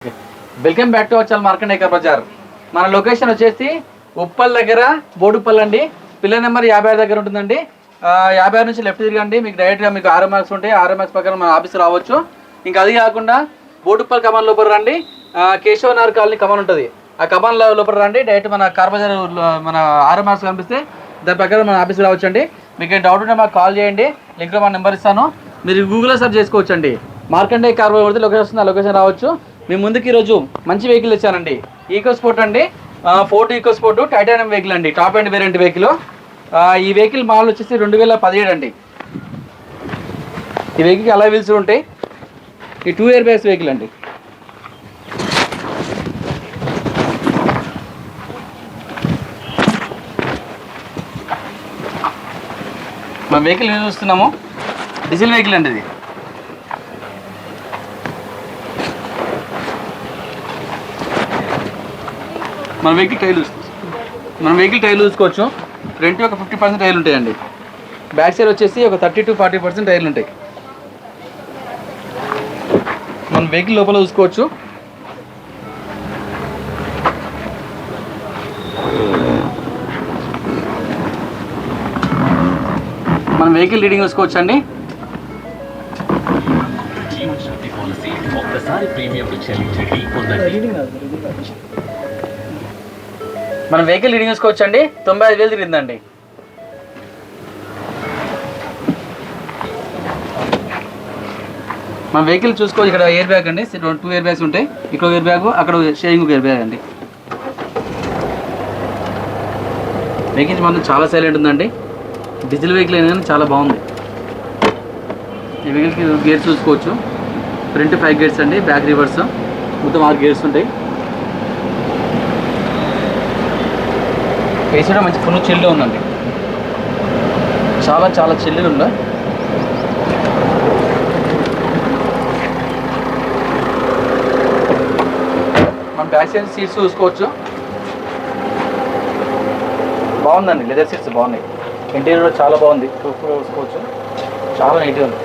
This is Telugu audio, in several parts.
Welcome back to our channel Markandeya car Bazar. మన లొకేషన్ వచ్చేసి ఉప్పల్ దగ్గర బోడుప్పల్ అండి. పిల్లర్ నెంబర్ 56 దగ్గర ఉంటుందండి. 56 నుంచి లెఫ్ట్ తిరగండి, మీకు డైరెక్ట్గా మీకు RMX ఉంటాయి. RMX ప్రకారం మన ఆఫీస్ రావచ్చు. ఇంకా అది కాకుండా బోడుప్పల్ కమాన్ లోపల రండి, కేశవ నగర్ కాలనీ కమాన్ ఉంటుంది. ఆ కమాన్ లోపల రండి, డైరెక్ట్ మన కార్ బజార్ మన RMX కనిపిస్తే దాని ప్రకారం మన ఆఫీస్కి రావచ్చు అండి. మీకు ఏం డౌట్ ఉంటే మాకు కాల్ చేయండి, లింక్లో మన నెంబర్ ఇస్తాను. మీరు గూగుల్లో సెర్చ్ చేసుకోవచ్చు అండి. మార్కండేయ కార్ బజార్ కొడితే లొకేషన్ వస్తుంది, ఆ లొకేషన్ రావచ్చు. మీ ముందుకు ఈరోజు మంచి వెహికల్ ఇచ్చానండి. ఈకో స్పోర్ట్ అండి, Ford EcoSport titanium vehicle అండి, టాప్ అండ్ వేరియంట్ వెహికల్. ఈ వెహికల్ మోడల్ వచ్చేసి 2017 అండి. ఈ వెహికల్కి అలా వీల్స్ ఉంటాయి. ఈ 2 ఇయర్ బ్యాగ్స్ వెహికల్ అండి. మన వెహికల్ యూజ్ చూస్తున్నాము, డీజిల్ వెహికల్ అండి ఇది. మన వెహికల్ టైర్లు చూసుకోవచ్చు. ఫ్రంట్ ఒక 50% టైర్లు ఉంటాయండి. బ్యాక్ సైడ్ వచ్చేసి ఒక 30 to 40% టైర్లు ఉంటాయి. మన వెహికల్ లోపల చూసుకోవచ్చు. మన వెహికల్ రీడింగ్ చూసుకోవచ్చు అండి. మన వెహికల్ రీడింగ్ చూసుకోవచ్చు అండి. 95,000 తిరిగిందండి. మన వెహికల్ చూసుకోవచ్చు. ఇక్కడ ఎయిర్ బ్యాగ్ అండి, 2 ఇయర్ బ్యాగ్స్ ఉంటాయి. ఇక్కడ ఎయిర్ బ్యాగ్, అక్కడ షేరింగ్ ఎయిర్ బ్యాగ్ అండి. వెహికల్ మాత్రం చాలా సైలెంట్ ఉందండి. డీజిల్ వెహికల్ అయినా కానీ చాలా బాగుంది. ఈ వెహికల్కి గేర్స్ చూసుకోవచ్చు. ఫ్రంట్ 5 గేర్స్ అండి, బ్యాక్ రివర్స్ మొత్తం 6 గేర్స్ ఉంటాయి. ఏసీ కూడా మంచి ఫుల్ చిల్లు ఉందండి, చాలా చిల్లు ఉంది. మన బ్యాక్ సైడ్ సీట్స్ చూసుకోవచ్చు. బాగుందండి, లెదర్ సీట్స్ బాగున్నాయి. ఇంటీరియర్ కూడా చాలా బాగుంది, చూసుకోవచ్చు. చాలా నీట్గా ఉంది.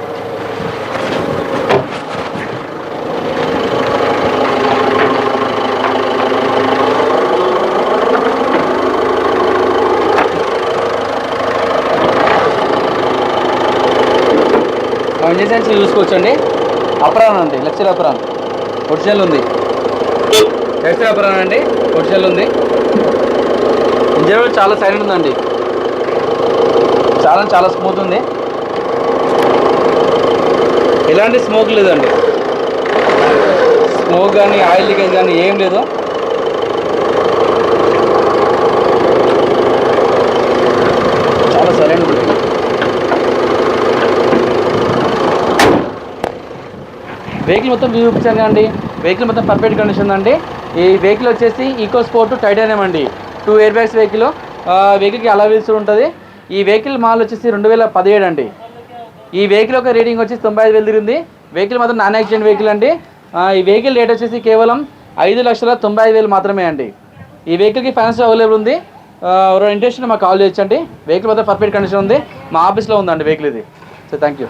ఇంజిన్ సైన్స్ చూసుకోవచ్చు అండి. అప్రాన్ అండి, లెక్చర్ అప్రాన్ ఒరిజినల్ ఉంది. లెక్చర్ అప్రాన్ అండి, ఒరిజినల్ ఉంది. ఇంజిన్ కూడా చాలా సైలెంట్ ఉందండి, చాలా స్మూత్ ఉంది. ఎలాంటి స్మోక్ లేదండి, స్మోక్ కానీ ఆయిల్ లీకేజ్ కానీ ఏం లేదు. చాలా సైలెంట్ ఉంది. వెహికల్ మొత్తం చూపించాను అండి. వెహికల్ మొత్తం పర్ఫెక్ట్ కండిషన్ ఉందండి. ఈ వెహికల్ వచ్చేసి ఈకో స్పోర్ట్ టైటానియం అండి, 2 ఇయర్ బ్యాగ్స్ వెహికల్. వెహికల్కి అలా వీల్స్ ఉంటుంది. ఈ వెహికల్ మోడల్ వచ్చేసి 2017 అండి. ఈ వెహికల్ ఒక రేటింగ్ వచ్చేసి 95,000 తిరిగింది. వెహికల్ మాత్రం నాన్ యాక్సిడెంట్ వెహికల్ అండి. ఈ వెహికల్ రేట్ వచ్చేసి కేవలం 5,95,000 మాత్రమే అండి. ఈ వెహికల్కి ఫైనాన్స్ అవైలబుల్ ఉంది. ఇంట్రెస్ట్ మాకు కాల్ చేయొచ్చండి. వెహికల్ మాత్రం పర్ఫెక్ట్ కండిషన్ ఉంది. మా ఆఫీస్లో ఉందండి వెహికల్ ఇది. So thank you.